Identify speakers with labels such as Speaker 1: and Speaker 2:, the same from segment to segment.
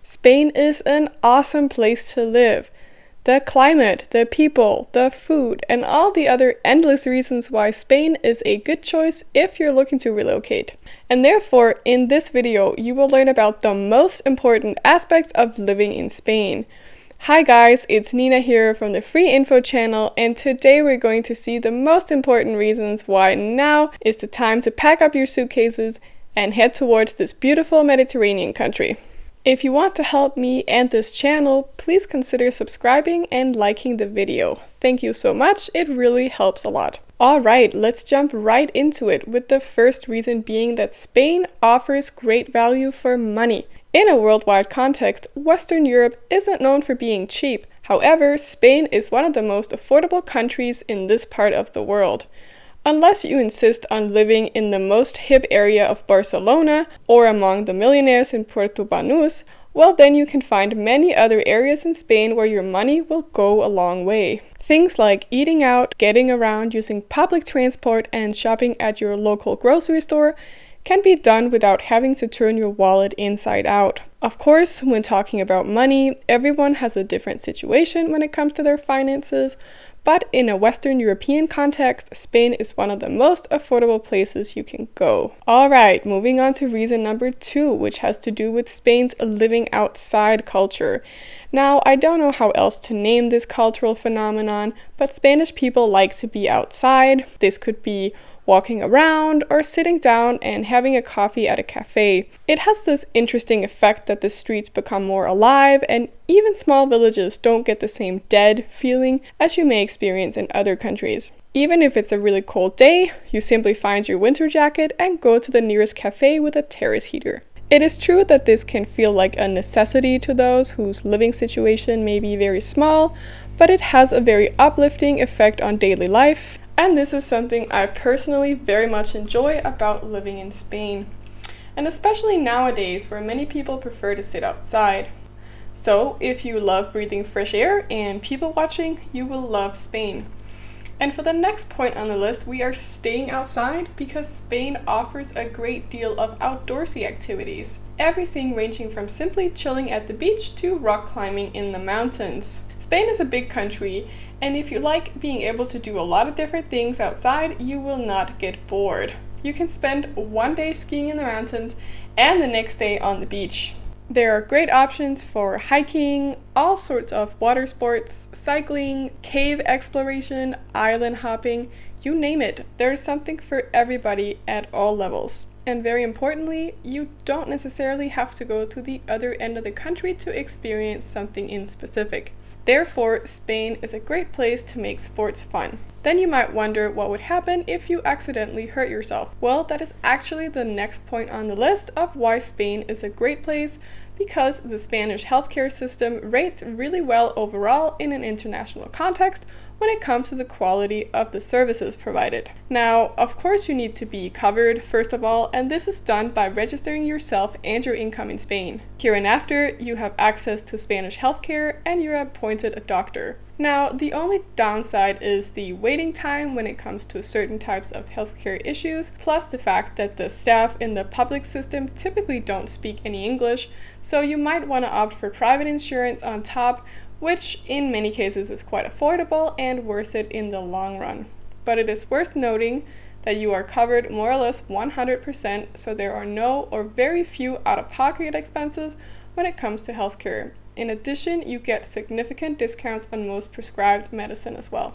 Speaker 1: Spain is an awesome place to live. The climate, the people, the food, and all the other endless reasons why Spain is a good choice if you're looking to relocate. And therefore, in this video, you will learn about the most important aspects of living in Spain. Hi guys, it's Nina here from the Free Info channel, and today we're going to see the most important reasons why now is the time to pack up your suitcases and head towards this beautiful Mediterranean country. If you want to help me and this channel, please consider subscribing and liking the video. Thank you so much, it really helps a lot. Alright, let's jump right into it, with the first reason being that Spain offers great value for money. In a worldwide context, Western Europe isn't known for being cheap. However, Spain is one of the most affordable countries in this part of the world. Unless you insist on living in the most hip area of Barcelona or among the millionaires in Puerto Banús, well then you can find many other areas in Spain where your money will go a long way. Things like eating out, getting around using public transport, and shopping at your local grocery store can be done without having to turn your wallet inside out. Of course, when talking about money, everyone has a different situation when it comes to their finances, but in a Western European context, Spain is one of the most affordable places you can go. Alright, moving on to reason number 2, which has to do with Spain's living outside culture. Now, I don't know how else to name this cultural phenomenon, but Spanish people like to be outside. This could be walking around or sitting down and having a coffee at a cafe. It has this interesting effect that the streets become more alive, and even small villages don't get the same dead feeling as you may experience in other countries. Even if it's a really cold day, you simply find your winter jacket and go to the nearest cafe with a terrace heater. It is true that this can feel like a necessity to those whose living situation may be very small, but it has a very uplifting effect on daily life. And this is something I personally very much enjoy about living in Spain. And especially nowadays, where many people prefer to sit outside. So, if you love breathing fresh air and people watching, you will love Spain. And for the next point on the list, we are staying outside because Spain offers a great deal of outdoorsy activities. Everything ranging from simply chilling at the beach to rock climbing in the mountains. Spain is a big country, and if you like being able to do a lot of different things outside, you will not get bored. You can spend one day skiing in the mountains and the next day on the beach. There are great options for hiking, all sorts of water sports, cycling, cave exploration, island hopping, you name it. There's something for everybody at all levels. And very importantly, you don't necessarily have to go to the other end of the country to experience something in specific. Therefore, Spain is a great place to make sports fun. Then you might wonder what would happen if you accidentally hurt yourself. Well, that is actually the next point on the list of why Spain is a great place, because the Spanish healthcare system rates really well overall in an international context when it comes to the quality of the services provided. Now, of course you need to be covered first of all, and this is done by registering yourself and your income in Spain. Hereinafter, you have access to Spanish healthcare and you're appointed a doctor. Now, the only downside is the waiting time when it comes to certain types of healthcare issues, plus the fact that the staff in the public system typically don't speak any English, so you might want to opt for private insurance on top, which in many cases is quite affordable and worth it in the long run. But it is worth noting that you are covered more or less 100%, so there are no or very few out-of-pocket expenses when it comes to healthcare. In addition, you get significant discounts on most prescribed medicine as well.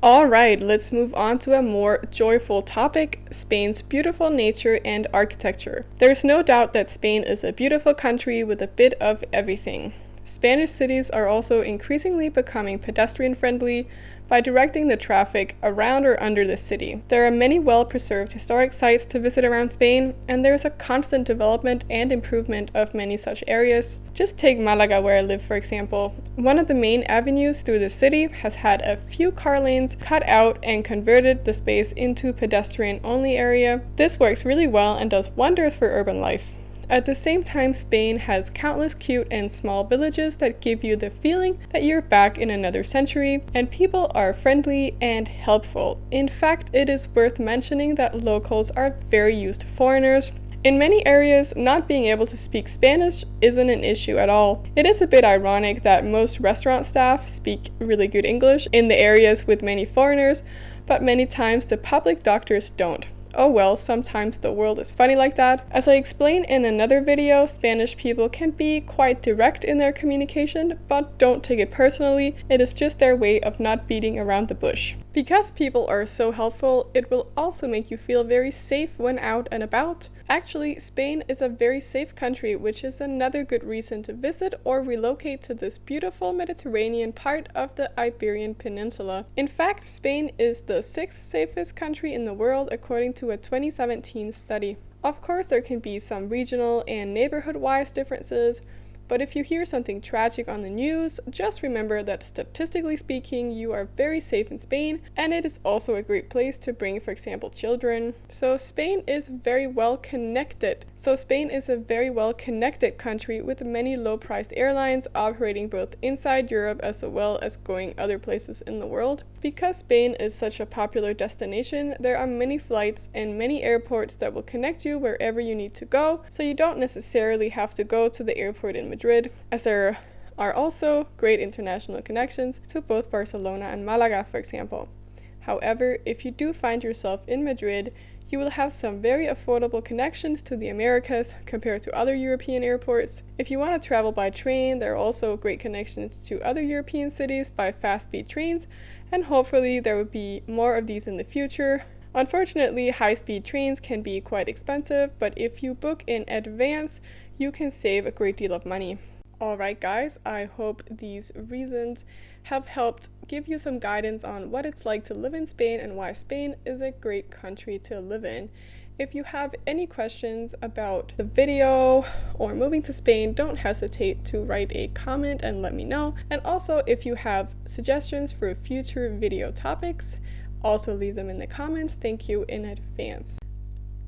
Speaker 1: Alright, let's move on to a more joyful topic, Spain's beautiful nature and architecture. There's no doubt that Spain is a beautiful country with a bit of everything. Spanish cities are also increasingly becoming pedestrian-friendly by directing the traffic around or under the city. There are many well-preserved historic sites to visit around Spain, and there is a constant development and improvement of many such areas. Just take Malaga, where I live, for example. One of the main avenues through the city has had a few car lanes cut out and converted the space into pedestrian-only area. This works really well and does wonders for urban life. At the same time, Spain has countless cute and small villages that give you the feeling that you're back in another century, and people are friendly and helpful. In fact, it is worth mentioning that locals are very used to foreigners. In many areas, not being able to speak Spanish isn't an issue at all. It is a bit ironic that most restaurant staff speak really good English in the areas with many foreigners, but many times the public doctors don't. Oh well, sometimes the world is funny like that. As I explained in another video, Spanish people can be quite direct in their communication, but don't take it personally. It is just their way of not beating around the bush. Because people are so helpful, it will also make you feel very safe when out and about. Actually, Spain is a very safe country, which is another good reason to visit or relocate to this beautiful Mediterranean part of the Iberian Peninsula. In fact, Spain is the 6th safest country in the world according to a 2017 study. Of course, there can be some regional and neighborhood-wise differences, but if you hear something tragic on the news, just remember that statistically speaking, you are very safe in Spain, and it is also a great place to bring, for example, children. So Spain is a very well connected country with many low-priced airlines operating both inside Europe as well as going other places in the world. Because Spain is such a popular destination, there are many flights and many airports that will connect you wherever you need to go, so you don't necessarily have to go to the airport in Madrid, as there are also great international connections to both Barcelona and Malaga, for example. However, if you do find yourself in Madrid, you will have some very affordable connections to the Americas compared to other European airports. If you want to travel by train, there are also great connections to other European cities by fast-speed trains, and hopefully there will be more of these in the future. Unfortunately, high-speed trains can be quite expensive, but if you book in advance, you can save a great deal of money. Alright guys, I hope these reasons have helped give you some guidance on what it's like to live in Spain and why Spain is a great country to live in. If you have any questions about the video or moving to Spain, don't hesitate to write a comment and let me know. And also, if you have suggestions for future video topics, also leave them in the comments. Thank you in advance.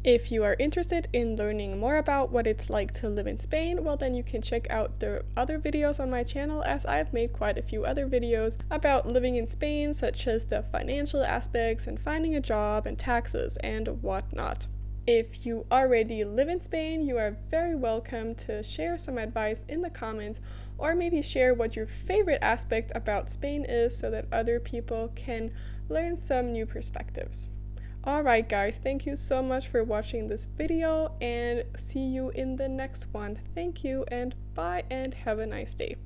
Speaker 1: If you are interested in learning more about what it's like to live in Spain, well then you can check out the other videos on my channel, as I've made quite a few other videos about living in Spain, such as the financial aspects and finding a job and taxes and whatnot. If you already live in Spain, you are very welcome to share some advice in the comments, or maybe share what your favorite aspect about Spain is so that other people can learn some new perspectives. Alright guys, thank you so much for watching this video, and see you in the next one. Thank you and bye, and have a nice day.